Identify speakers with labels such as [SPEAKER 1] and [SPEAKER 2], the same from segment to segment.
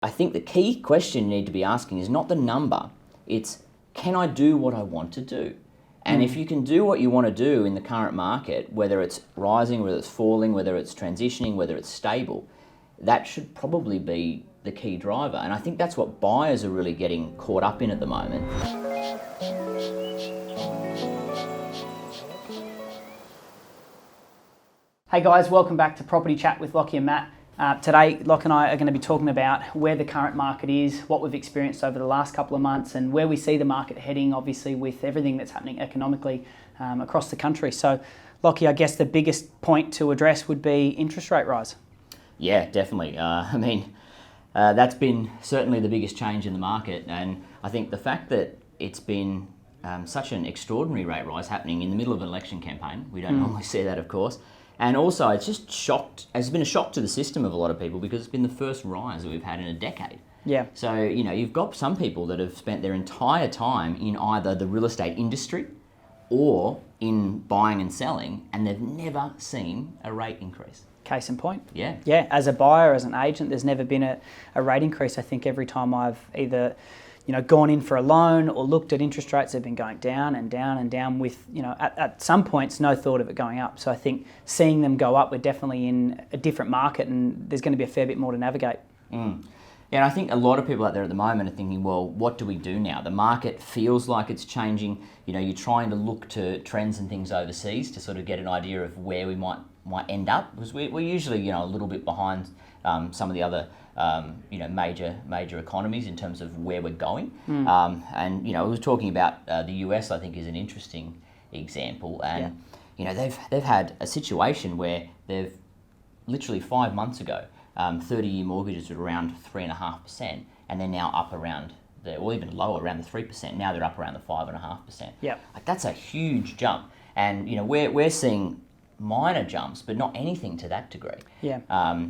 [SPEAKER 1] I think the key question you need to be asking is not the number, it's can I do what I want to do? And if you can do what you want to do in the current market, whether it's rising, whether it's falling, whether it's transitioning, whether it's stable, that should probably be the key driver. And I think that's what buyers are really getting caught up in at the moment.
[SPEAKER 2] Hey guys, welcome back to Property Chat with Lockie and Matt. Today, Locke and I are going to be talking about where the current market is, what we've experienced over the last couple of months, and where we see the market heading, obviously, with everything that's happening economically across the country. So, Lockie, I guess the biggest point to address would be interest rate rise.
[SPEAKER 1] Yeah, definitely. That's been certainly the biggest change in the market. And I think the fact that it's been such an extraordinary rate rise happening in the middle of an election campaign, we don't normally see that, of course. And also, it's been a shock to the system of a lot of people because it's been the first rise that we've had in a decade.
[SPEAKER 2] Yeah.
[SPEAKER 1] So, you've got some people that have spent their entire time in either the real estate industry or in buying and selling, and they've never seen a rate increase.
[SPEAKER 2] Case in point.
[SPEAKER 1] Yeah.
[SPEAKER 2] Yeah, as a buyer, as an agent, there's never been a rate increase. I think every time I've either gone in for a loan or looked at interest rates, they've been going down and down and down with, at some points, no thought of it going up. So I think seeing them go up, we're definitely in a different market and there's going to be a fair bit more to navigate.
[SPEAKER 1] Yeah, and I think a lot of people out there at the moment are thinking, well, what do we do now? The market feels like it's changing. You're trying to look to trends and things overseas to sort of get an idea of where we might end up, because we're usually, a little bit behind some of the other major economies in terms of where we're going. And we were talking about the US, I think, is an interesting example. And they've had a situation where they've literally 5 months ago, 30-year mortgages were around 3.5%, and they're now up around or even lower, around the 3%. Now they're up around the 5.5%.
[SPEAKER 2] Yeah,
[SPEAKER 1] that's a huge jump. And we're seeing minor jumps, but not anything to that degree.
[SPEAKER 2] Yeah.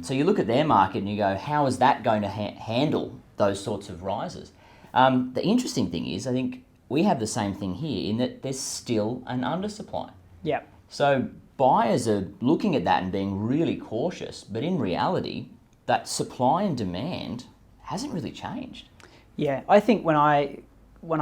[SPEAKER 1] So you look at their market and you go, how is that going to handle those sorts of rises? The interesting thing is, I think we have the same thing here in that there's still an undersupply.
[SPEAKER 2] Yeah.
[SPEAKER 1] So buyers are looking at that and being really cautious, but in reality, that supply and demand hasn't really changed.
[SPEAKER 2] Yeah, I think when I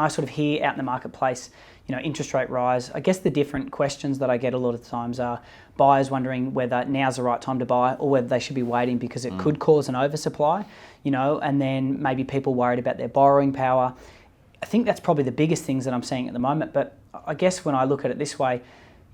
[SPEAKER 2] sort of hear out in the marketplace, interest rate rise, I guess the different questions that I get a lot of times are buyers wondering whether now's the right time to buy or whether they should be waiting because it could cause an oversupply, and then maybe people worried about their borrowing power. I think that's probably the biggest things that I'm seeing at the moment. But I guess when I look at it this way,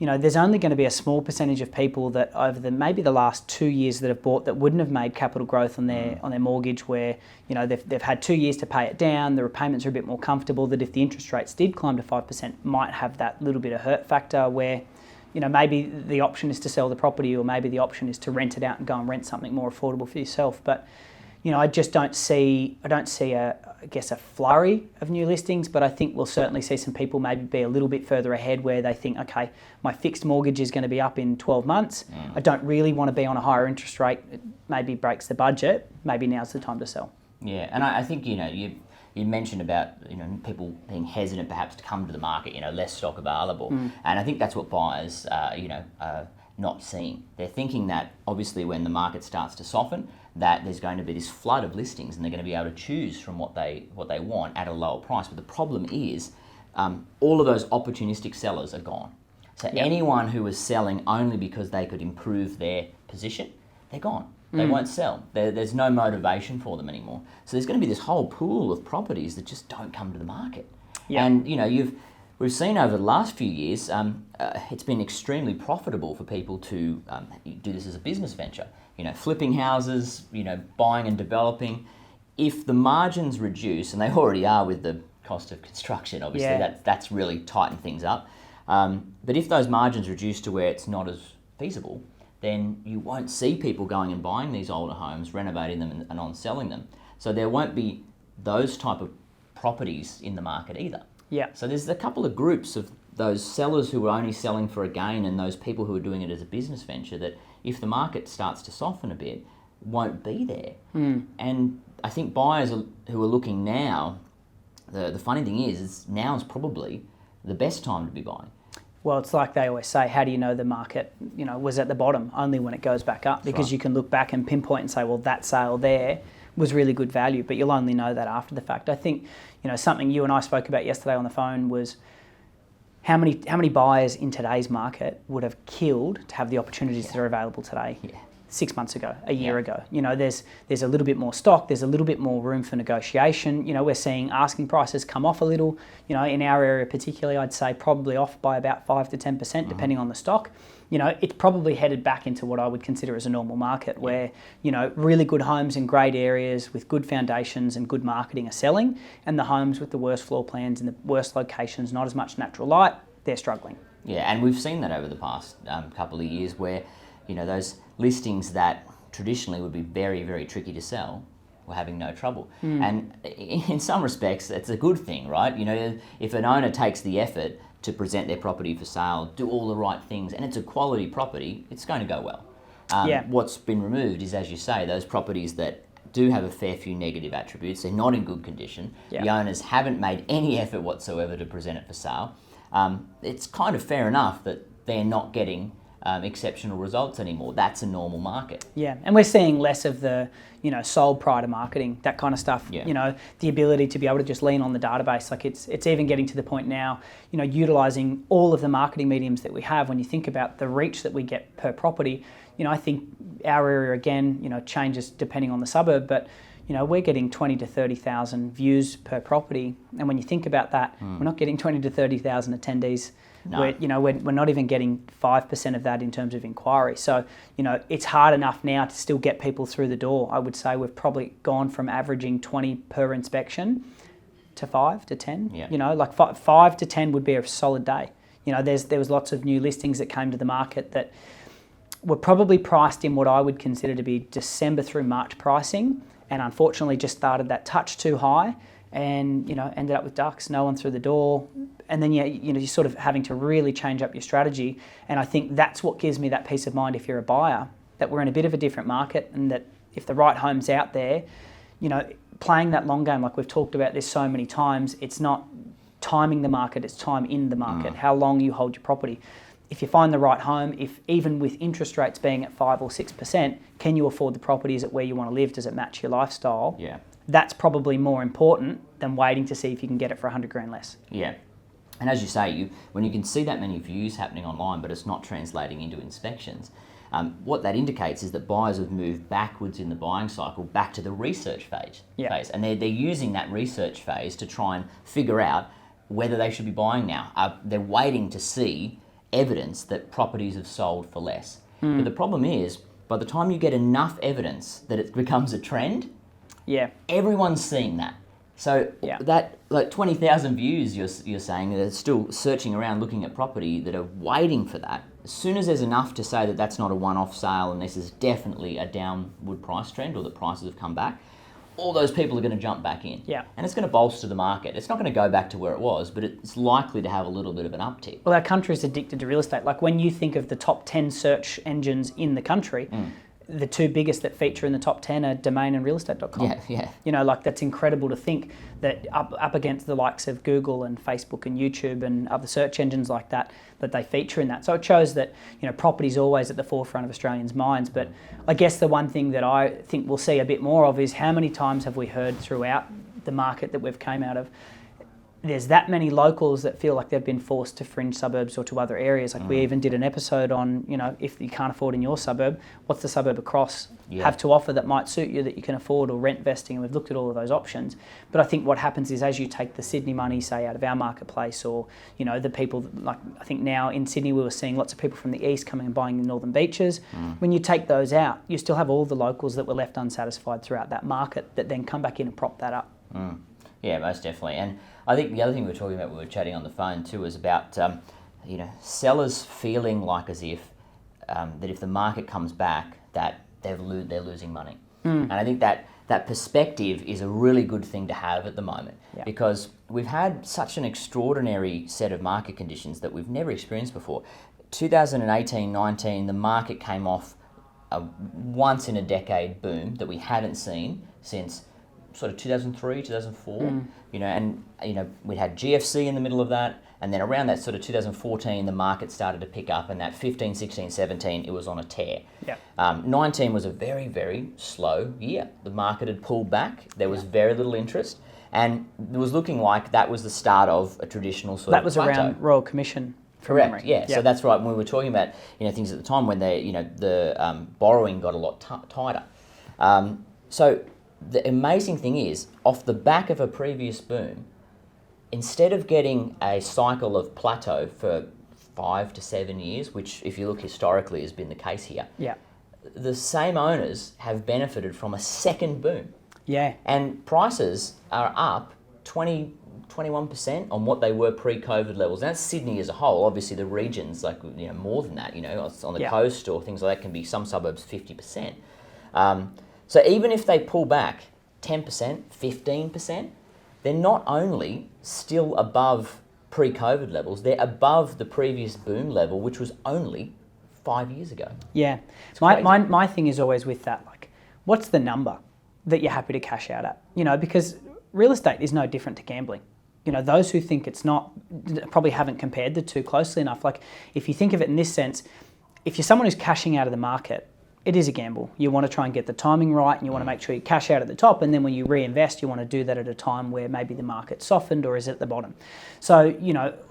[SPEAKER 2] there's only going to be a small percentage of people that over maybe the last 2 years that have bought that wouldn't have made capital growth on their mortgage, where they've had 2 years to pay it down, the repayments are a bit more comfortable, that if the interest rates did climb to 5% might have that little bit of hurt factor where maybe the option is to sell the property, or maybe the option is to rent it out and go and rent something more affordable for yourself. But I just don't see a flurry of new listings, but I think we'll certainly see some people maybe be a little bit further ahead where they think, okay, my fixed mortgage is going to be up in 12 months. I don't really want to be on a higher interest rate. It maybe breaks the budget. Maybe now's the time to sell.
[SPEAKER 1] Yeah, and I think, you mentioned about, people being hesitant perhaps to come to the market, less stock available. And I think that's what buyers, are not seeing. They're thinking that obviously when the market starts to soften, that there's going to be this flood of listings and they're going to be able to choose from what they want at a lower price. But the problem is all of those opportunistic sellers are gone. So anyone who was selling only because they could improve their position, they're gone. They won't sell. There's no motivation for them anymore. So there's going to be this whole pool of properties that just don't come to the market. Yeah. And we've seen over the last few years, it's been extremely profitable for people to do this as a business venture. Flipping houses, buying and developing. If the margins reduce, and they already are with the cost of construction, obviously, that's really tightened things up. But if those margins reduce to where it's not as feasible, then you won't see people going and buying these older homes, renovating them and on selling them. So there won't be those type of properties in the market either.
[SPEAKER 2] Yeah.
[SPEAKER 1] So there's a couple of groups of those sellers who are only selling for a gain and those people who are doing it as a business venture that if the market starts to soften a bit, won't be there. And I think buyers who are looking now, the funny thing is now is probably the best time to be buying.
[SPEAKER 2] Well, it's like they always say, how do you know the market, was at the bottom? Only when it goes back up, because you can look back and pinpoint and say, well, that sale there was really good value, but you'll only know that after the fact. I think, something you and I spoke about yesterday on the phone was how many buyers in today's market would have killed to have the opportunities that are available today. 6 months ago, a year ago. There's a little bit more stock, there's a little bit more room for negotiation. We're seeing asking prices come off a little. In our area particularly, I'd say probably off by about 5 to 10%, depending on the stock. It's probably headed back into what I would consider as a normal market where, really good homes in great areas with good foundations and good marketing are selling, and the homes with the worst floor plans and the worst locations, not as much natural light, they're struggling.
[SPEAKER 1] Yeah, and we've seen that over the past couple of years where, those listings that traditionally would be very, very tricky to sell were having no trouble. And in some respects, it's a good thing, right? If an owner takes the effort to present their property for sale, do all the right things, and it's a quality property, it's going to go well. What's been removed is, as you say, those properties that do have a fair few negative attributes. They're not in good condition. The owners haven't made any effort whatsoever to present it for sale. It's kind of fair enough that they're not getting exceptional results anymore. That's a normal market.
[SPEAKER 2] Yeah, and we're seeing less of the, sold prior to marketing, that kind of stuff. The ability to be able to just lean on the database. Like it's even getting to the point now, utilising all of the marketing mediums that we have. When you think about the reach that we get per property, I think our area again, changes depending on the suburb, but we're getting 20 to 30,000 views per property, and when you think about that, we're not getting 20 to 30,000 attendees.
[SPEAKER 1] No.
[SPEAKER 2] We're not even getting 5% of that in terms of inquiry. So, it's hard enough now to still get people through the door. I would say we've probably gone from averaging 20 per inspection to 5 to 10. Like 5 to 10 would be a solid day. There was lots of new listings that came to the market that were probably priced in what I would consider to be December through March pricing, and unfortunately just started that touch too high and, ended up with ducks, no one through the door. And then, you're sort of having to really change up your strategy. And I think that's what gives me that peace of mind if you're a buyer, that we're in a bit of a different market, and that if the right home's out there, playing that long game, like we've talked about this so many times, it's not timing the market, it's time in the market, how long you hold your property. If you find the right home, if even with interest rates being at 5 or 6%, can you afford the property? Is it where you want to live? Does it match your lifestyle?
[SPEAKER 1] Yeah.
[SPEAKER 2] That's probably more important than waiting to see if you can get it for 100 grand less.
[SPEAKER 1] Yeah. And as you say, when you can see that many views happening online, but it's not translating into inspections, what that indicates is that buyers have moved backwards in the buying cycle, back to the research phase. And they're using that research phase to try and figure out whether they should be buying now. They're waiting to see evidence that properties have sold for less. But the problem is, by the time you get enough evidence that it becomes a trend, everyone's seeing that. So that, like 20,000 views you're saying, that are still searching around looking at property, that are waiting for that. As soon as there's enough to say that that's not a one-off sale and this is definitely a downward price trend, or the prices have come back, all those people are going to jump back in. And it's going to bolster the market. It's not going to go back to where it was, but it's likely to have a little bit of an uptick. Well,
[SPEAKER 2] our country's addicted to real estate. Like when you think of the top 10 search engines in the country, the two biggest that feature in the top 10 are Domain and realestate.com. That's incredible to think that up against the likes of Google and Facebook and YouTube and other search engines like that they feature in that. So it shows that, property's always at the forefront of Australians' minds. But I guess the one thing that I think we'll see a bit more of is how many times have we heard throughout the market that we've came out of, there's that many locals that feel like they've been forced to fringe suburbs or to other areas. Like we even did an episode on, if you can't afford in your suburb, what's the suburb across have to offer that might suit you that you can afford, or rent vesting, and we've looked at all of those options. But I think what happens is, as you take the Sydney money, say, out of our marketplace, or, the people, like I think now in Sydney we were seeing lots of people from the east coming and buying the northern beaches. When you take those out, you still have all the locals that were left unsatisfied throughout that market that then come back in and prop that up.
[SPEAKER 1] Yeah, most definitely. And I think the other thing we were talking about, we were chatting on the phone too, is about sellers feeling like as if that if the market comes back, that they're losing money. And I think that perspective is a really good thing to have at the moment, because we've had such an extraordinary set of market conditions that we've never experienced before. 2018-19, the market came off a once in a decade boom that we hadn't seen since sort of 2003, 2004, and we had GFC in the middle of that, and then around that sort of 2014, the market started to pick up, and that 15, 16, 17, it was on a tear.
[SPEAKER 2] Yeah.
[SPEAKER 1] 19 was a very, very slow year. The market had pulled back. There was very little interest, and it was looking like that was the start of a traditional sort of plateau.
[SPEAKER 2] That was around Royal Commission.
[SPEAKER 1] Correct.
[SPEAKER 2] Memory.
[SPEAKER 1] Yeah. So that's right. When we were talking about things at the time when the borrowing got a lot tighter. So the amazing thing is, off the back of a previous boom, instead of getting a cycle of plateau for 5 to 7 years, which if you look historically has been the case here, the same owners have benefited from a second boom.
[SPEAKER 2] Yeah.
[SPEAKER 1] And prices are up 21% on what they were pre-COVID levels. And that's Sydney as a whole. Obviously, the regions, more than that, on the coast or things like that, can be some suburbs 50%. So even if they pull back 10%, 15%, they're not only still above pre-COVID levels, they're above the previous boom level, which was only 5 years ago.
[SPEAKER 2] Yeah. My thing is always with that, what's the number that you're happy to cash out at? Because real estate is no different to gambling. Those who think it's not probably haven't compared the two closely enough. If you think of it in this sense, if you're someone who's cashing out of the market, it is a gamble. You want to try and get the timing right, and you want to make sure you cash out at the top, and then when you reinvest, you want to do that at a time where maybe the market's softened or is at the bottom. So,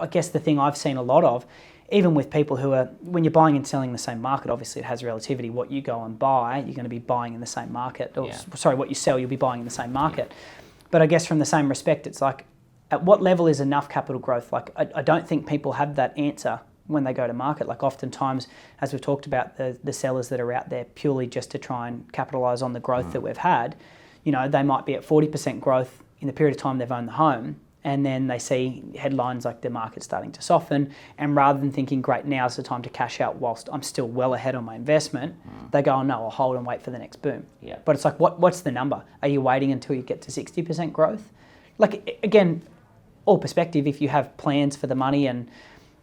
[SPEAKER 2] I guess the thing I've seen a lot of, even with people who are, when you're buying and selling in the same market, obviously it has relativity. What you go and buy, you're going to be buying in the same market. What you sell, you'll be buying in the same market. But I guess from the same respect, it's at what level is enough capital growth? I don't think people have that answer when they go to market. Oftentimes, as we've talked about, the sellers that are out there purely just to try and capitalise on the growth that we've had, they might be at 40% growth in the period of time they've owned the home, and then they see headlines like the market's starting to soften, and rather than thinking, great, now's the time to cash out whilst I'm still well ahead on my investment, they go, oh no, I'll hold and wait for the next boom.
[SPEAKER 1] Yeah.
[SPEAKER 2] But it's what's the number? Are you waiting until you get to 60% growth? Again, all perspective, if you have plans for the money and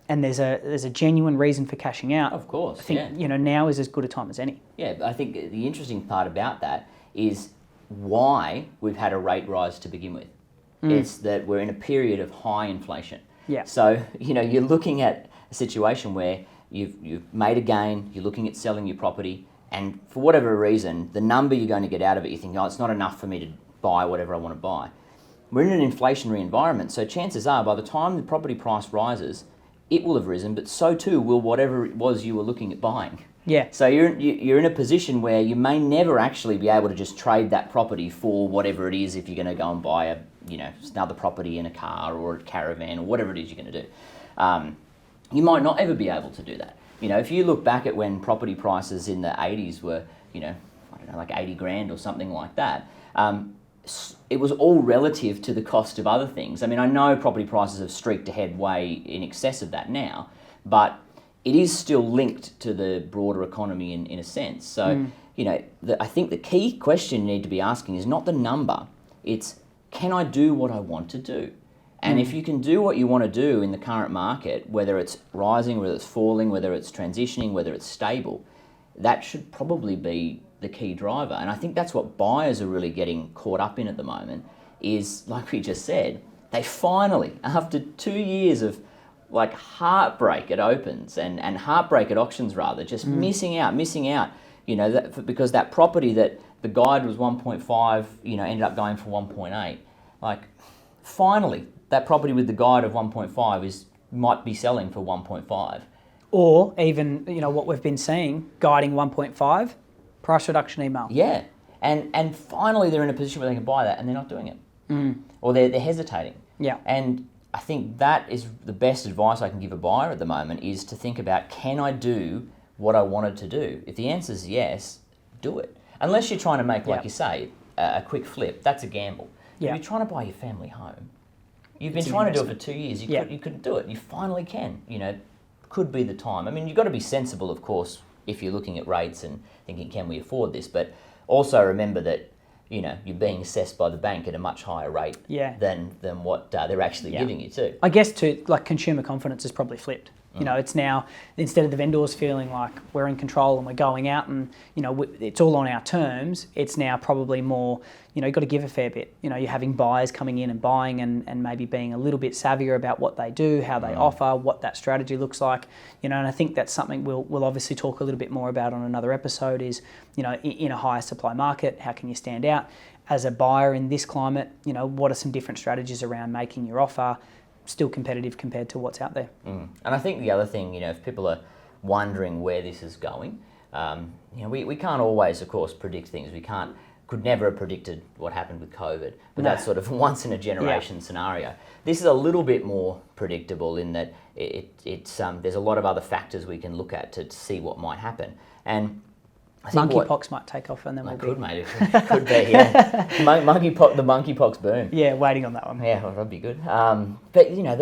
[SPEAKER 2] there's a genuine reason for cashing out,
[SPEAKER 1] of course,
[SPEAKER 2] I think now is as good a time as any.
[SPEAKER 1] Yeah, I think the interesting part about that is why we've had a rate rise to begin with. It's that we're in a period of high inflation.
[SPEAKER 2] Yeah.
[SPEAKER 1] So you're looking at a situation where you've made a gain, you're looking at selling your property, and for whatever reason, the number you're going to get out of it, you think, oh, it's not enough for me to buy whatever I want to buy. We're in an inflationary environment, so chances are by the time the property price rises, it will have risen, but so too will whatever it was you were looking at buying.
[SPEAKER 2] Yeah.
[SPEAKER 1] So you're in a position where you may never actually be able to just trade that property for whatever it is if you're going to go and buy another property in a car or a caravan or whatever it is you're going to do. You might not ever be able to do that. If you look back at when property prices in the 80s were, like 80 grand or something like that, it was all relative to the cost of other things. I mean, I know property prices have streaked ahead way in excess of that now, but it is still linked to the broader economy in a sense. So, I think the key question you need to be asking is not the number, it's can I do what I want to do? And if you can do what you want to do in the current market, whether it's rising, whether it's falling, whether it's transitioning, whether it's stable, that should probably be the key driver. And I think that's what buyers are really getting caught up in at the moment is, like we just said, they finally, after 2 years of heartbreak at opens and heartbreak at auctions rather, just missing out, because that property that the guide was 1.5, ended up going for 1.8. Finally, that property with the guide of 1.5 might be selling for 1.5.
[SPEAKER 2] Or even, what we've been seeing, guiding 1.5, price reduction email.
[SPEAKER 1] Yeah, and finally they're in a position where they can buy that and they're not doing it. Or they're hesitating.
[SPEAKER 2] Yeah.
[SPEAKER 1] And I think that is the best advice I can give a buyer at the moment is to think about, can I do what I wanted to do? If the answer is yes, do it. Unless you're trying to make, like you say, a quick flip, that's a gamble.
[SPEAKER 2] Yeah.
[SPEAKER 1] If you're trying to buy your family home, you've been trying to do it for 2 years, you couldn't do it. You finally can, could be the time. I mean, you've got to be sensible, of course, if you're looking at rates and thinking, can we afford this? But also remember that, you're being assessed by the bank at a much higher rate than what they're actually giving you too.
[SPEAKER 2] I guess too, consumer confidence is probably flipped. You know, it's now, instead of the vendors feeling like we're in control and we're going out and, you know, it's all on our terms, it's now probably more, you know, you've got to give a fair bit. You know, you're having buyers coming in and buying and maybe being a little bit savvier about what they do, how they offer, what that strategy looks like. You know, and I think that's something we'll obviously talk a little bit more about on another episode is, you know, in a higher supply market, how can you stand out? As a buyer in this climate, you know, what are some different strategies around making your offer still competitive compared to what's out there?
[SPEAKER 1] And I think the other thing, you know, if people are wondering where this is going, you know, we can't always, of course, predict things. Could never have predicted what happened with COVID, but that's sort of once in a generation scenario. This is a little bit more predictable in that there's a lot of other factors we can look at to see what might happen. And I think
[SPEAKER 2] monkeypox might take off and then we'll
[SPEAKER 1] could, mate. It could be, yeah. The monkeypox boom.
[SPEAKER 2] Yeah, waiting on that one.
[SPEAKER 1] Yeah, well, that'd be good. But you know,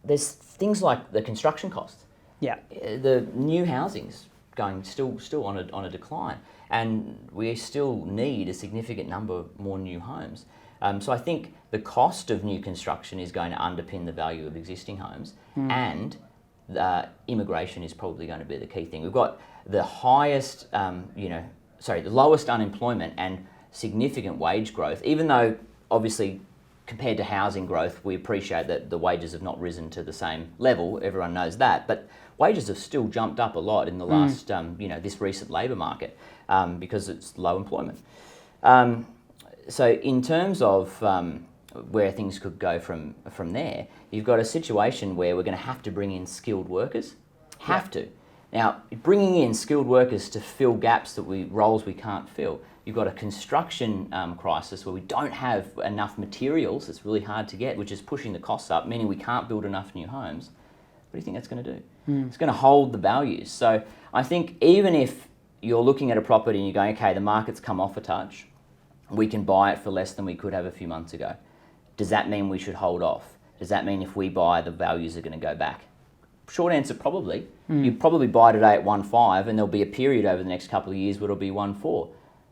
[SPEAKER 1] there's things like the construction costs.
[SPEAKER 2] Yeah.
[SPEAKER 1] The new housing's going still on a decline, and we still need a significant number more new homes. So I think the cost of new construction is going to underpin the value of existing homes, and immigration is probably going to be the key thing. We've got the highest, the lowest unemployment and significant wage growth, even though obviously compared to housing growth, we appreciate that the wages have not risen to the same level. Everyone knows that, but wages have still jumped up a lot in the last, this recent labour market because it's low employment. So in terms of where things could go from there, you've got a situation where we're going to have to bring in skilled workers. Now, bringing in skilled workers to fill gaps roles we can't fill. You've got a construction crisis where we don't have enough materials. It's really hard to get, which is pushing the costs up, meaning we can't build enough new homes. What do you think that's going to do? It's going to hold the values. So I think even if you're looking at a property and you're going, okay, the market's come off a touch, we can buy it for less than we could have a few months ago. Does that mean we should hold off? Does that mean if we buy, the values are going to go back? Short answer, probably. You'd probably buy today at 1.5 and there'll be a period over the next couple of years where it'll be 1.4.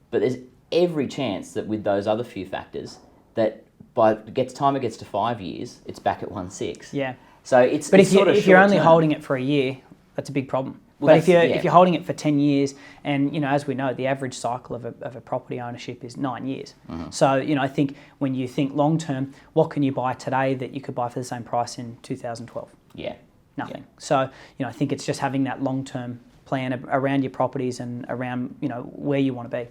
[SPEAKER 1] But there's every chance that with those other few factors, that by the time it gets to 5 years, it's back at 1.6.
[SPEAKER 2] Yeah.
[SPEAKER 1] So
[SPEAKER 2] but if you're only holding it for a year, that's a big problem. Well, but if you're holding it for 10 years, and you know, as we know, the average cycle of a property ownership is 9 years. So you know, I think when you think long term, what can you buy today that you could buy for the same price in 2012?
[SPEAKER 1] Yeah.
[SPEAKER 2] Nothing.
[SPEAKER 1] Yeah.
[SPEAKER 2] So you know, I think it's just having that long term plan around your properties and around, you know, where you want to be.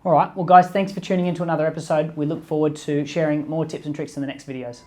[SPEAKER 2] All right. Well, guys, thanks for tuning in to another episode. We look forward to sharing more tips and tricks in the next videos.